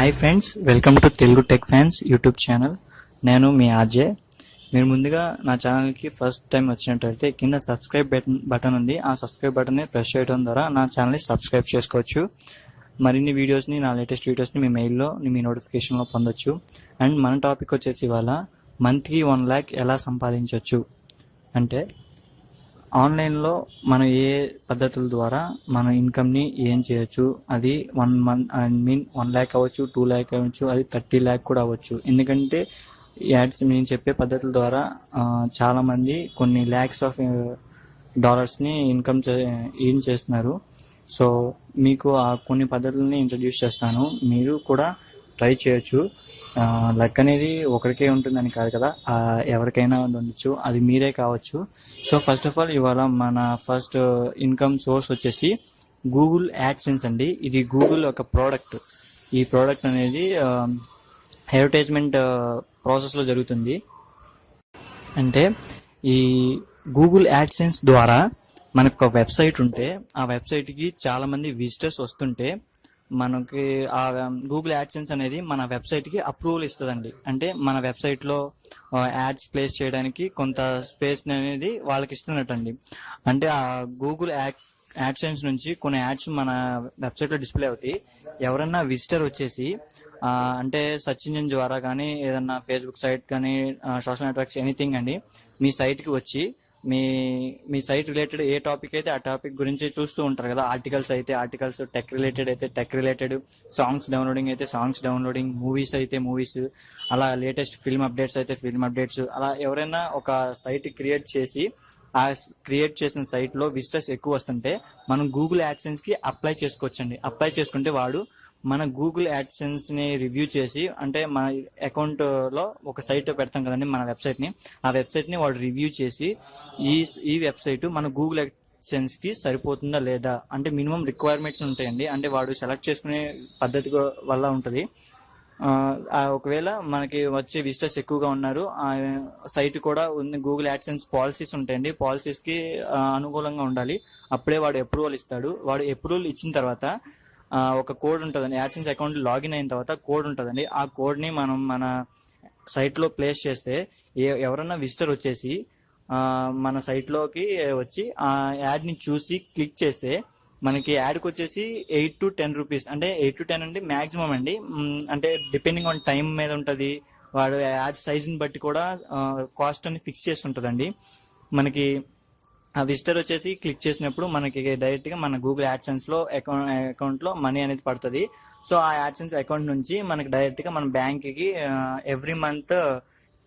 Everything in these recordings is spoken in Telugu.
Hi friends, welcome to Telugu tech fans YouTube channel. నేను మీ ఆర్జే. మీరు ముందుగా నా ఛానల్కి ఫస్ట్ టైం వచ్చినట్టయితే కింద సబ్స్క్రైబ్ బటన్ ఉంది. ఆ సబ్స్క్రైబ్ బటన్ని ప్రెస్ చేయడం ద్వారా నా ఛానల్ని సబ్స్క్రైబ్ చేసుకోవచ్చు. మరిన్ని వీడియోస్ని, నా లేటెస్ట్ వీడియోస్ని మీ మెయిల్లో, మీ నోటిఫికేషన్లో పొందొచ్చు. అండ్ మన టాపిక్ వచ్చేసి ఇవాళ మంత్లీ 1 lakh ఎలా సంపాదించవచ్చు అంటే, ఆన్లైన్లో మనం ఏ పద్ధతుల ద్వారా మన ఇన్కమ్ని ఏం చేయొచ్చు. అది 1 lakh అవ్వచ్చు, 2 lakh అవ్వచ్చు, అది 30 lakh కూడా అవ్వచ్చు. ఎందుకంటే యాడ్స్ నేను చెప్పే పద్ధతుల ద్వారా చాలామంది కొన్ని ల్యాక్స్ ఆఫ్ డాలర్స్ని ఇన్కమ్ ఎర్న్ చేస్తున్నారు. సో మీకు ఆ కొన్ని పద్ధతులని ఇంట్రడ్యూస్ చేస్తాను. మీరు కూడా ట్రై చేయొచ్చు. లక్ అనేది ఒకరికే ఉంటుందని కాదు కదా, ఎవరికైనా ఉండొచ్చు, అది మీరే కావచ్చు. సో ఫస్ట్ ఆఫ్ ఆల్ ఇవాళ మన ఫస్ట్ ఇన్కమ్ సోర్స్ వచ్చేసి గూగుల్ యాడ్సెన్స్ అండి. ఇది గూగుల్ ఒక ప్రోడక్ట్. ఈ ప్రోడక్ట్ అనేది అడ్వర్టైజ్మెంట్ ప్రాసెస్లో జరుగుతుంది. అంటే ఈ గూగుల్ యాడ్సెన్స్ ద్వారా మనకు ఒక వెబ్సైట్ ఉంటే, ఆ వెబ్సైట్కి చాలామంది విజిటర్స్ వస్తుంటే మనకి ఆ గూగుల్ యాడ్సెన్స్ అనేది మన వెబ్సైట్కి అప్రూవల్ ఇస్తుందండి. అంటే మన వెబ్సైట్లో యాడ్స్ ప్లేస్ చేయడానికి కొంత స్పేస్ అనేది వాళ్ళకి ఇస్తున్నట్టండి. అంటే ఆ గూగుల్ యాడ్సెన్స్ నుంచి కొన్ని యాడ్స్ మన వెబ్సైట్లో డిస్ప్లే అవుతాయి. ఎవరన్నా విజిటర్ వచ్చేసి అంటే సర్చ్ ఇంజిన్ ద్వారా కానీ, ఏదన్నా ఫేస్బుక్ సైట్ కానీ, సోషల్ నెట్వర్క్స్ ఎనీథింగ్ అండి, మీ సైట్కి వచ్చి మీ సైట్ రిలేటెడ్ ఏ టాపిక్ అయితే ఆ టాపిక్ గురించి చూస్తూ ఉంటారు కదా. ఆర్టికల్స్ అయితే ఆర్టికల్స్, టెక్ రిలేటెడ్ అయితే టెక్ రిలేటెడ్, సాంగ్స్ డౌన్లోడింగ్ అయితే సాంగ్స్ డౌన్లోడింగ్, మూవీస్ అయితే మూవీస్, అలా లేటెస్ట్ ఫిల్మ్ అప్డేట్స్ అయితే ఫిల్మ్ అప్డేట్స్, అలా ఎవరైనా ఒక సైట్ క్రియేట్ చేసి ఆ క్రియేట్ చేసిన సైట్లో విజిటర్స్ ఎక్కువ వస్తుంటే మనం గూగుల్ యాడ్సెన్స్ కి అప్లై చేసుకోవచ్చండి. అప్లై చేసుకుంటే వాడు మన గూగుల్ యాడ్సెన్స్ ని రివ్యూ చేసి, అంటే మన అకౌంట్ లో ఒక సైట్ పెడతాం కదండి మన వెబ్సైట్ ని, ఆ వెబ్సైట్ ని వాడు రివ్యూ చేసి ఈ వెబ్సైట్ మన గూగుల్ యాడ్సెన్స్ కి సరిపోతుందా లేదా, అంటే మినిమం రిక్వైర్మెంట్స్ ఉంటాయండి. అంటే వాడు సెలెక్ట్ చేసుకునే పద్ధతి వల్ల ఉంటుంది. ఒకవేళ మనకి వచ్చే విజిటర్స్ ఎక్కువగా ఉన్నారు, ఆ సైట్ కూడా ఉంది, గూగుల్ యాడ్సెన్స్ పాలసీస్ ఉంటాయండి. పాలసీస్ కి అనుకూలంగా ఉండాలి. అప్పుడే వాడు అప్రూవల్ ఇస్తాడు. వాడు అప్రూవల్ ఇచ్చిన తర్వాత ఒక కోడ్ ఉంటుందండి. యాడ్సెన్స్ అకౌంట్ లాగిన్ అయిన తర్వాత కోడ్ ఉంటుందండి. ఆ కోడ్ ని మనం మన సైట్ లో ప్లేస్ చేస్తే ఎవరన్నా విజిటర్ వచ్చేసి మన సైట్ లోకి వచ్చి ఆ యాడ్ ని చూసి క్లిక్ చేస్తే మనకి యాడ్కి వచ్చేసి 8 to 10 రూపీస్, అంటే 8 to 10 అంటే మాక్సిమం అండి. అంటే డిపెండింగ్ ఆన్ టైం మీద ఉంటుంది. వాడు యాడ్ సైజుని బట్టి కూడా కాస్ట్ అని ఫిక్స్ చేసి ఉంటుందండి. మనకి ఆ విజిటర్ వచ్చేసి క్లిక్ చేసినప్పుడు మనకి డైరెక్ట్ గా మన గూగుల్ యాడ్సెన్స్ లో అకౌంట్ లో మనీ అనేది పడుతుంది. సో ఆ యాడ్సెన్స్ అకౌంట్ నుంచి మనకి డైరెక్ట్ గా మన బ్యాంక్ కి ఎవ్రీ మంత్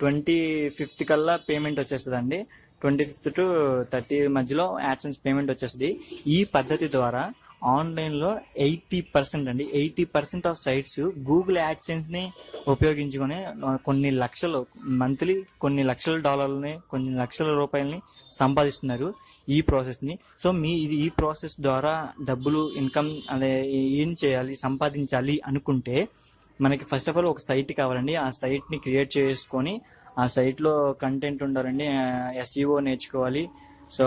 25th కల్లా పేమెంట్ వచ్చేస్తుంది అండి. 25th to 30 మధ్యలో యాడ్సెన్స్ పేమెంట్ వచ్చేస్తుంది. ఈ పద్ధతి ద్వారా ఆన్లైన్ లో 80% అండి, 80% ఆఫ్ సైట్స్ గూగుల్ యాడ్సెన్స్ ని ఉపయోగించుకొని కొన్ని లక్షలు మంత్లీ, కొన్ని లక్షల డాలర్లని, కొన్ని లక్షల రూపాయలని సంపాదిస్తున్నారు ఈ ప్రాసెస్ ని. సో ఈ ప్రాసెస్ ద్వారా డబ్బులు ఇన్కమ్ అదే ఏం చేయాలి, సంపాదించాలి అనుకుంటే మనకి ఫస్ట్ ఆఫ్ ఆల్ ఒక సైట్ కావాలండి. ఆ సైట్ ని క్రియేట్ చేసుకొని ఆ సైట్ లో కంటెంట్ ఉండాలండి. SEO నేర్చుకోవాలి. సో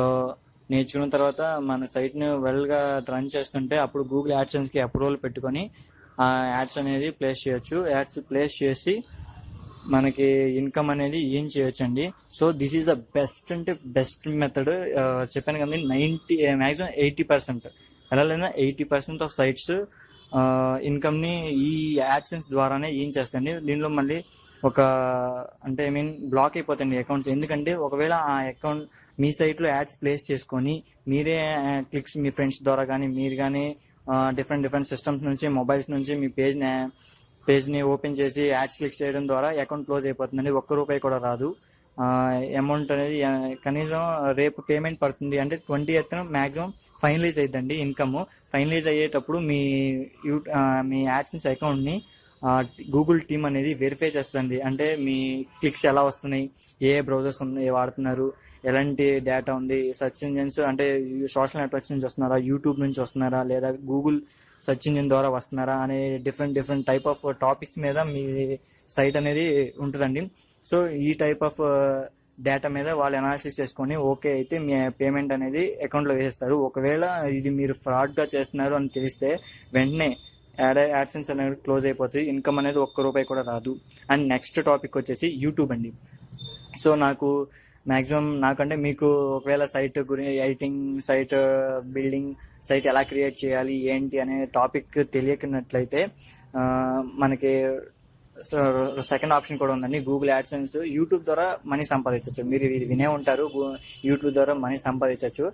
నేర్చుకున్న తర్వాత మన సైట్ ని వెల్ గా రన్ చేస్తుంటే అప్పుడు గూగుల్ యాడ్సెన్స్ కి అప్రూవల్ పెట్టుకొని ఆ యాడ్స్ అనేది ప్లేస్ చేయొచ్చు. యాడ్స్ ప్లేస్ చేసి మనకి ఇన్కమ్ అనేది ఏం చేయొచ్చు అండి. So this is the best, అంటే బెస్ట్ మెథడ్. చెప్పాను కదండి, మాక్సిమం 80%, ఎలా లేదా 80% ఆఫ్ సైట్స్ ఇన్కమ్ ని ఈ యాడ్సెన్స్ ద్వారానే ఏం చేస్తాయండి. దీనిలో మళ్ళీ అంటే బ్లాక్ అయిపోతాయండి అకౌంట్స్. ఎందుకంటే ఒకవేళ ఆ అకౌంట్ మీ సైట్ లో యాడ్స్ ప్లేస్ చేసుకొని మీరే క్లిక్స్ మీ ఫ్రెండ్స్ ద్వారా కానీ, మీరు కానీ డిఫరెంట్ సిస్టమ్స్ నుంచి, మొబైల్స్ నుంచి మీ పేజ్ ని ఓపెన్ చేసి యాడ్స్ క్లిక్ చేయడం ద్వారా అకౌంట్ క్లోజ్ అయిపోతుందండి. ₹1 కూడా రాదు. అమౌంట్ అనేది కనీసం రేపు పేమెంట్ పడుతుంది. అంటే 20th మాక్సిమం ఫైనలైజ్ అయిద్దండి ఇన్కమ్. ఫైనలైజ్ అయ్యేటప్పుడు మీ యాడ్సెన్స్ అకౌంట్ ని గూగుల్ టీమ్ అనేది వెరిఫై చేస్తుంది. అంటే మీ క్లిక్స్ ఎలా వస్తున్నాయి, ఏ బ్రౌజర్స్ వాడుతున్నారు, ఎలాంటి డేటా ఉంది, సెర్చ్ ఇంజిన్స్ అంటే సోషల్ నెట్వర్క్స్ నుంచి వస్తున్నారా, యూట్యూబ్ నుంచి వస్తున్నారా, లేదా గూగుల్ సెర్చ్ ఇంజిన్ ద్వారా వస్తున్నారా అనే డిఫరెంట్ టైప్ ఆఫ్ టాపిక్స్ మీద మీ సైట్ అనేది ఉంటుందండి. సో ఈ టైప్ ఆఫ్ డేటా మీద వాళ్ళు అనాలిసిస్ చేసుకొని ఓకే అయితే మీ పేమెంట్ అనేది అకౌంట్లో వేసేస్తారు. ఒకవేళ ఇది మీరు ఫ్రాడ్గా చేస్తున్నారు అని తెలిస్తే వెంటనే యాడ్సెన్స్ అనేది క్లోజ్ అయిపోతుంది, ఇన్కమ్ అనేది ₹1 కూడా రాదు. అండ్ నెక్స్ట్ టాపిక్ వచ్చేసి యూట్యూబ్ అండి. సో నాకు మ్యాక్సిమం నాకంటే మీకు ఒకవేళ site editing, site building, site ఎలా క్రియేట్ చేయాలి ఏంటి అనే టాపిక్ తెలియకున్నట్లయితే మనకి సెకండ్ ఆప్షన్ కూడా ఉందండి, గూగుల్ యాడ్సెన్స్. యూట్యూబ్ ద్వారా మనీ సంపాదించవచ్చు. మీరు ఇది వినే ఉంటారు, యూట్యూబ్ ద్వారా మనీ సంపాదించవచ్చు.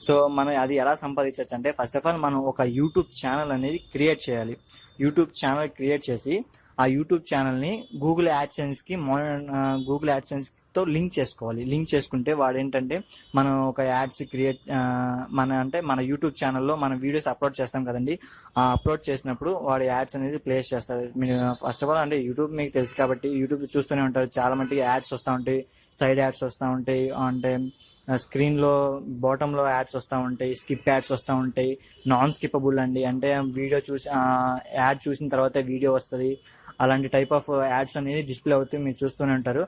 సో మనం అది ఎలా సంపాదించవచ్చు అంటే, ఫస్ట్ ఆఫ్ ఆల్ మనం ఒక యూట్యూబ్ ఛానల్ అనేది క్రియేట్ చేయాలి. యూట్యూబ్ ఛానల్ క్రియేట్ చేసి ఆ యూట్యూబ్ ఛానల్ని గూగుల్ యాడ్సెన్స్ తో లింక్ చేసుకోవాలి. లింక్ చేసుకుంటే వాడు ఏంటంటే, మనం ఒక యాడ్స్ క్రియేట్ మన యూట్యూబ్ ఛానల్లో మనం వీడియోస్ అప్లోడ్ చేస్తాం కదండి, ఆ అప్లోడ్ చేసినప్పుడు వాడు యాడ్స్ అనేది ప్లేస్ చేస్తారు. మీరు ఫస్ట్ ఆఫ్ ఆల్ అంటే యూట్యూబ్ మీకు తెలుసు కాబట్టి యూట్యూబ్ చూస్తూనే ఉంటారు, చాలా మటుకు యాడ్స్ వస్తూ ఉంటాయి, సైడ్ యాడ్స్ వస్తూ ఉంటాయి, అంటే స్క్రీన్ లో బాటమ్ లో యాడ్స్ వస్తూ ఉంటాయి, స్కిప్ యాడ్స్ వస్తూ ఉంటాయి, నాన్ స్కిప్పబుల్ అండి, అంటే వీడియో చూసి యాడ్ చూసిన తర్వాత వీడియో వస్తుంది, అలాంటి టైప్ ఆఫ్ యాడ్స్ అనేది డిస్ప్లే అవుతాయి, మీరు చూస్తూనే ఉంటారు.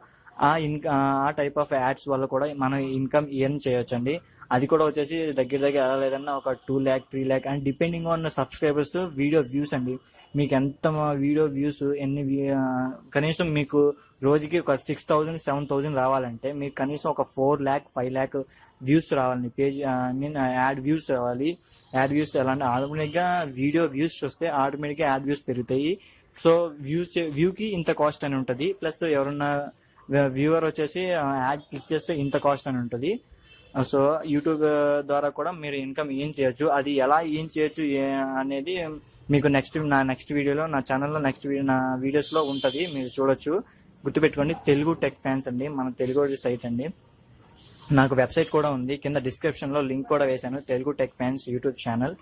ఆ టైప్ ఆఫ్ యాడ్స్ వల్ల కూడా మనం ఇన్కమ్ ఎర్న్ చేయొచ్చండి. అది కూడా వచ్చేసి దగ్గర ఎలా లేదన్నా ఒక 2 lakh 3 lakh and depending on subscribers, video views అండి. మీకు ఎంత వీడియో వ్యూస్ కనీసం మీకు రోజుకి ఒక 6,000 7,000 రావాలంటే మీకు కనీసం ఒక 4 lakh 5 lakh వ్యూస్ రావాలండి. యాడ్ వ్యూస్ రావాలి. యాడ్ వ్యూస్ ఎలా అంటే, ఆటోమేటిక్గా వీడియో వ్యూస్ చూస్తే ఆటోమేటిక్గా యాడ్ వ్యూస్ పెరుగుతాయి. సో వ్యూకి ఇంత కాస్ట్ అని ఉంటుంది, ప్లస్ ఎవరన్నా వ్యూవర్ వచ్చేసి యాడ్ క్లిక్ చేస్తే ఇంత కాస్ట్ అని ఉంటుంది. సో యూట్యూబ్ ద్వారా కూడా మీరు ఇన్కమ్ ఏం చేయొచ్చు. అది ఎలా ఏం చేయొచ్చు అనేది మీకు నా నెక్స్ట్ వీడియోలో, నా ఛానల్లో నా వీడియోస్లో ఉంటుంది, మీరు చూడొచ్చు. గుర్తుపెట్టుకోండి, తెలుగు టెక్ ఫ్యాన్స్ అండి, మన తెలుగు సైట్ అండి. నాకు వెబ్సైట్ కూడా ఉంది, కింద డిస్క్రిప్షన్లో లింక్ కూడా వేశాను, Telugu tech fans YouTube channel.